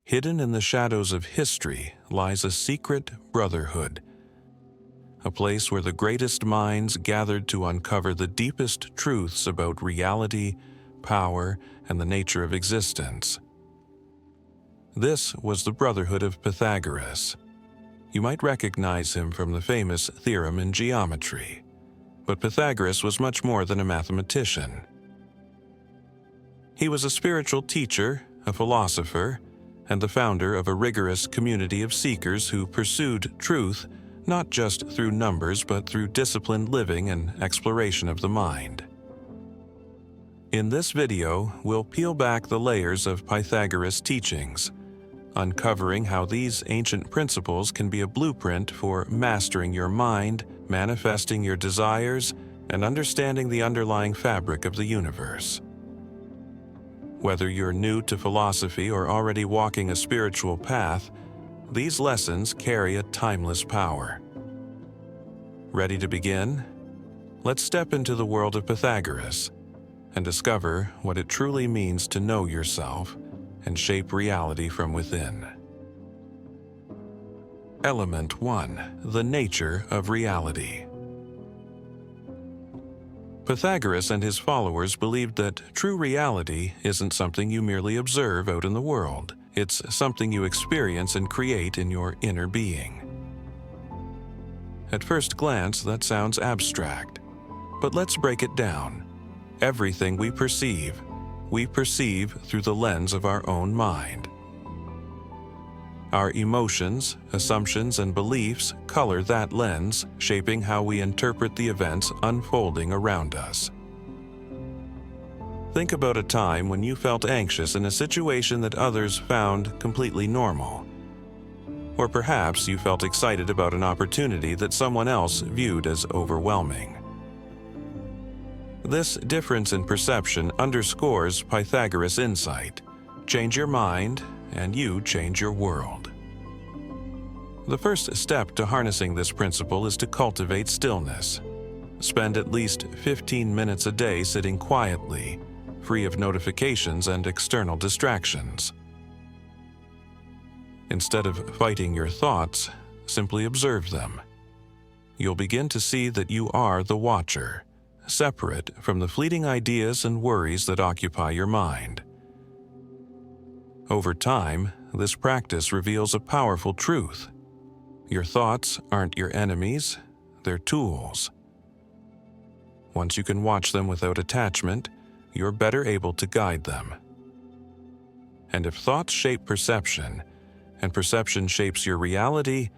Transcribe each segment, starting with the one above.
Hidden in the shadows of history lies a secret brotherhood, a place where the greatest minds gathered to uncover the deepest truths about reality, power, and the nature of existence. This was the Brotherhood of Pythagoras. You might recognize him from the famous theorem in geometry, but Pythagoras was much more than a mathematician. He was a spiritual teacher, a philosopher, and the founder of a rigorous community of seekers who pursued truth not just through numbers but through disciplined living and exploration of the mind. In this video, we'll peel back the layers of Pythagoras' teachings, uncovering how these ancient principles can be a blueprint for mastering your mind, manifesting your desires, and understanding the underlying fabric of the universe. Whether you're new to philosophy or already walking a spiritual path, these lessons carry a timeless power. Ready to begin? Let's step into the world of Pythagoras and discover what it truly means to know yourself and shape reality from within. Element 1. The nature of reality. Pythagoras and his followers believed that true reality isn't something you merely observe out in the world. It's something you experience and create in your inner being. At first glance, that sounds abstract, but let's break it down. Everything we perceive through the lens of our own mind. Our emotions, assumptions, and beliefs color that lens, shaping how we interpret the events unfolding around us. Think about a time when you felt anxious in a situation that others found completely normal. Or perhaps you felt excited about an opportunity that someone else viewed as overwhelming. This difference in perception underscores Pythagoras' insight. Change your mind, and you change your world. The first step to harnessing this principle is to cultivate stillness. Spend at least 15 minutes a day sitting quietly, free of notifications and external distractions. Instead of fighting your thoughts, simply observe them. You'll begin to see that you are the watcher, separate from the fleeting ideas and worries that occupy your mind. Over time, this practice reveals a powerful truth. Your thoughts aren't your enemies, they're tools. Once you can watch them without attachment, you're better able to guide them. And if thoughts shape perception, and perception shapes your reality,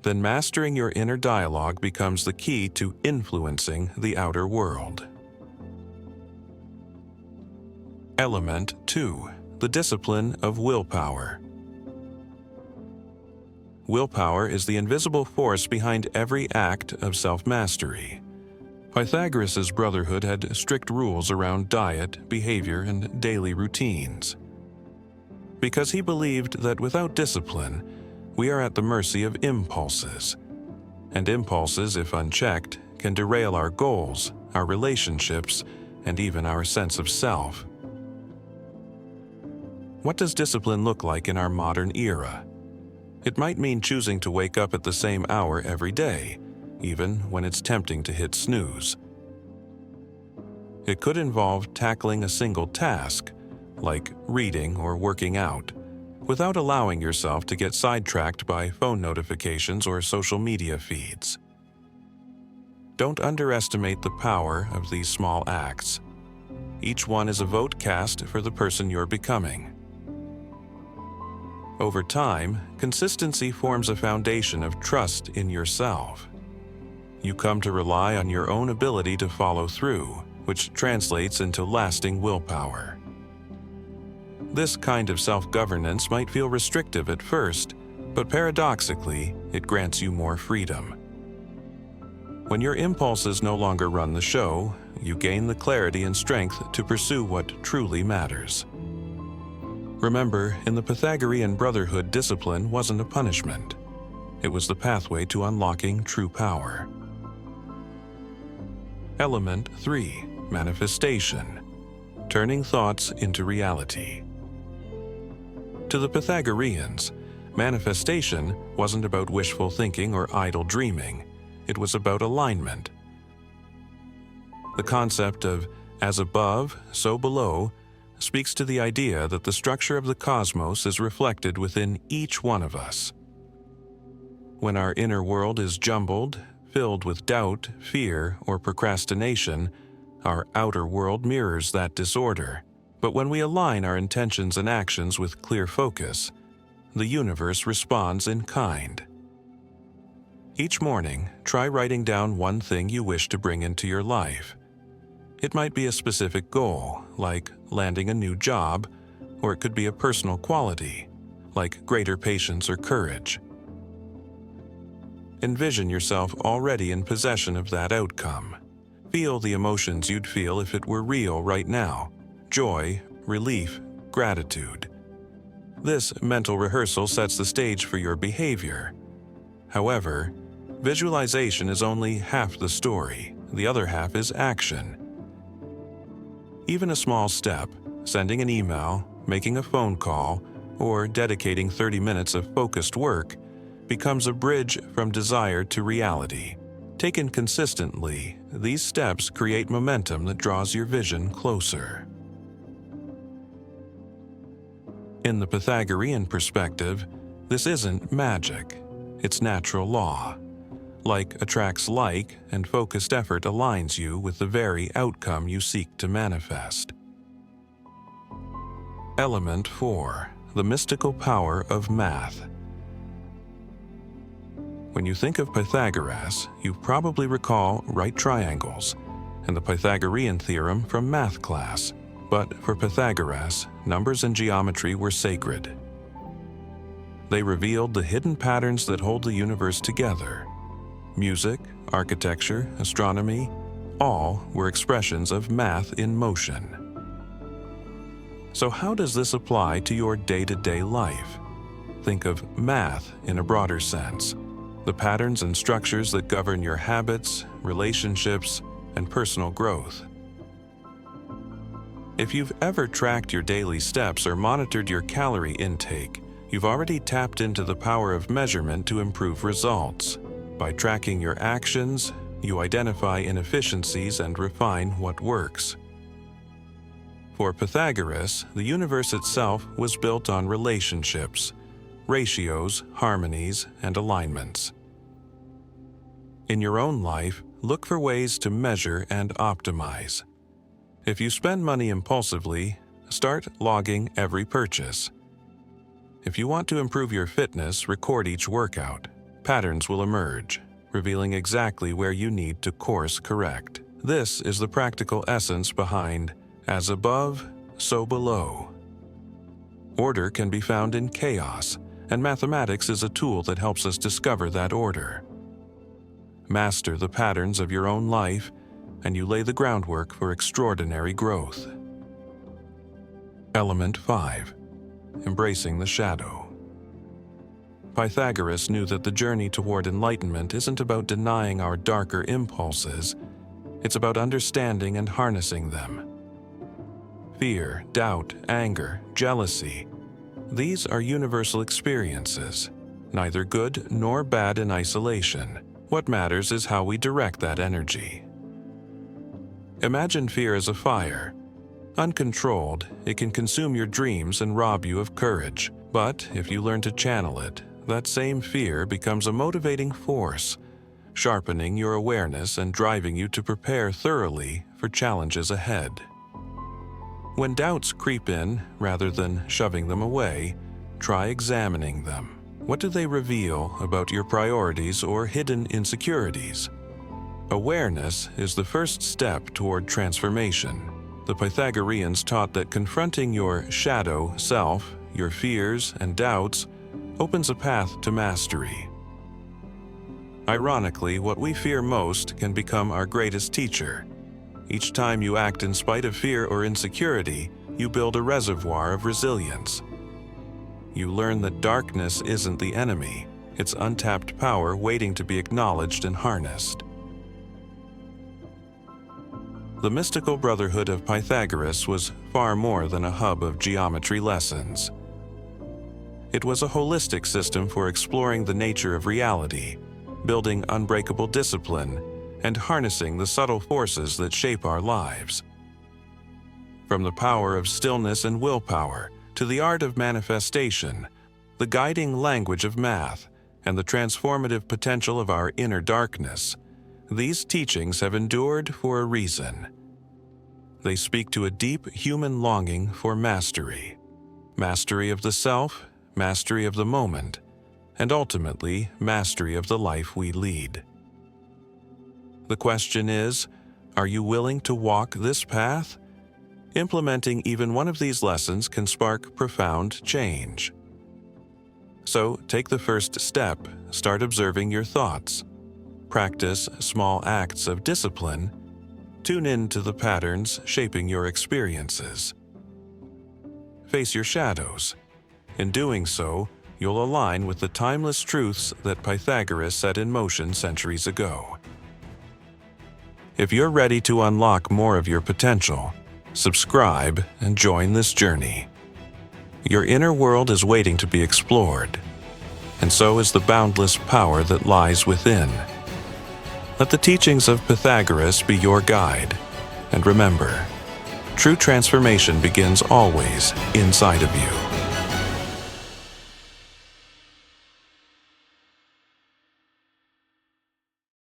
then mastering your inner dialogue becomes the key to influencing the outer world. Element 2. The discipline of willpower. Willpower is the invisible force behind every act of self-mastery. Pythagoras' Brotherhood had strict rules around diet, behavior, and daily routines. Because he believed that without discipline, we are at the mercy of impulses. And impulses, if unchecked, can derail our goals, our relationships, and even our sense of self. What does discipline look like in our modern era? It might mean choosing to wake up at the same hour every day, even when it's tempting to hit snooze. It could involve tackling a single task, like reading or working out, without allowing yourself to get sidetracked by phone notifications or social media feeds. Don't underestimate the power of these small acts. Each one is a vote cast for the person you're becoming. Over time, consistency forms a foundation of trust in yourself. You come to rely on your own ability to follow through, which translates into lasting willpower. This kind of self-governance might feel restrictive at first, but paradoxically, it grants you more freedom. When your impulses no longer run the show, you gain the clarity and strength to pursue what truly matters. Remember, in the Pythagorean Brotherhood, discipline wasn't a punishment. It was the pathway to unlocking true power. Element 3. Manifestation. Turning thoughts into reality. To the Pythagoreans, manifestation wasn't about wishful thinking or idle dreaming. It was about alignment. The concept of as above, so below speaks to the idea that the structure of the cosmos is reflected within each one of us. When our inner world is jumbled, filled with doubt, fear, or procrastination, our outer world mirrors that disorder. But when we align our intentions and actions with clear focus, the universe responds in kind. Each morning, try writing down one thing you wish to bring into your life. It might be a specific goal, like landing a new job, or it could be a personal quality, like greater patience or courage. Envision yourself already in possession of that outcome. Feel the emotions you'd feel if it were real right now: joy, relief, gratitude. This mental rehearsal sets the stage for your behavior. However, visualization is only half the story. The other half is action. Even a small step, sending an email, making a phone call, or dedicating 30 minutes of focused work, becomes a bridge from desire to reality. Taken consistently, these steps create momentum that draws your vision closer. In the Pythagorean perspective, this isn't magic, it's natural law. Like attracts like, and focused effort aligns you with the very outcome you seek to manifest. Element 4. The mystical power of math. When you think of Pythagoras, you probably recall right triangles and the Pythagorean theorem from math class. But for Pythagoras, numbers and geometry were sacred. They revealed the hidden patterns that hold the universe together. Music, architecture, astronomy, all were expressions of math in motion. So how does this apply to your day-to-day life? Think of math in a broader sense, the patterns and structures that govern your habits, relationships, and personal growth. If you've ever tracked your daily steps or monitored your calorie intake, you've already tapped into the power of measurement to improve results. By tracking your actions, you identify inefficiencies and refine what works. For Pythagoras, the universe itself was built on relationships, ratios, harmonies, and alignments. In your own life, look for ways to measure and optimize. If you spend money impulsively, start logging every purchase. If you want to improve your fitness, record each workout. Patterns will emerge, revealing exactly where you need to course correct. This is the practical essence behind as above, so below. Order can be found in chaos, and mathematics is a tool that helps us discover that order. Master the patterns of your own life, and you lay the groundwork for extraordinary growth. Element 5. Embracing the shadow. Pythagoras knew that the journey toward enlightenment isn't about denying our darker impulses, it's about understanding and harnessing them. Fear, doubt, anger, jealousy, these are universal experiences, neither good nor bad in isolation. What matters is how we direct that energy. Imagine fear as a fire. Uncontrolled, it can consume your dreams and rob you of courage. But if you learn to channel it, that same fear becomes a motivating force, sharpening your awareness and driving you to prepare thoroughly for challenges ahead. When doubts creep in, rather than shoving them away, try examining them. What do they reveal about your priorities or hidden insecurities? Awareness is the first step toward transformation. The Pythagoreans taught that confronting your shadow self, your fears and doubts, opens a path to mastery. Ironically, what we fear most can become our greatest teacher. Each time you act in spite of fear or insecurity, you build a reservoir of resilience. You learn that darkness isn't the enemy, it's untapped power waiting to be acknowledged and harnessed. The mystical Brotherhood of Pythagoras was far more than a hub of geometry lessons. It was a holistic system for exploring the nature of reality, building unbreakable discipline, and harnessing the subtle forces that shape our lives. From the power of stillness and willpower to the art of manifestation, the guiding language of math, and the transformative potential of our inner darkness, these teachings have endured for a reason. They speak to a deep human longing for mastery. Mastery of the self, mastery of the moment, and ultimately, mastery of the life we lead. The question is, are you willing to walk this path? Implementing even one of these lessons can spark profound change. So, take the first step, start observing your thoughts. Practice small acts of discipline. Tune in to the patterns shaping your experiences. Face your shadows. In doing so, you'll align with the timeless truths that Pythagoras set in motion centuries ago. If you're ready to unlock more of your potential, subscribe and join this journey. Your inner world is waiting to be explored, and so is the boundless power that lies within. Let the teachings of Pythagoras be your guide, and remember, true transformation begins always inside of you.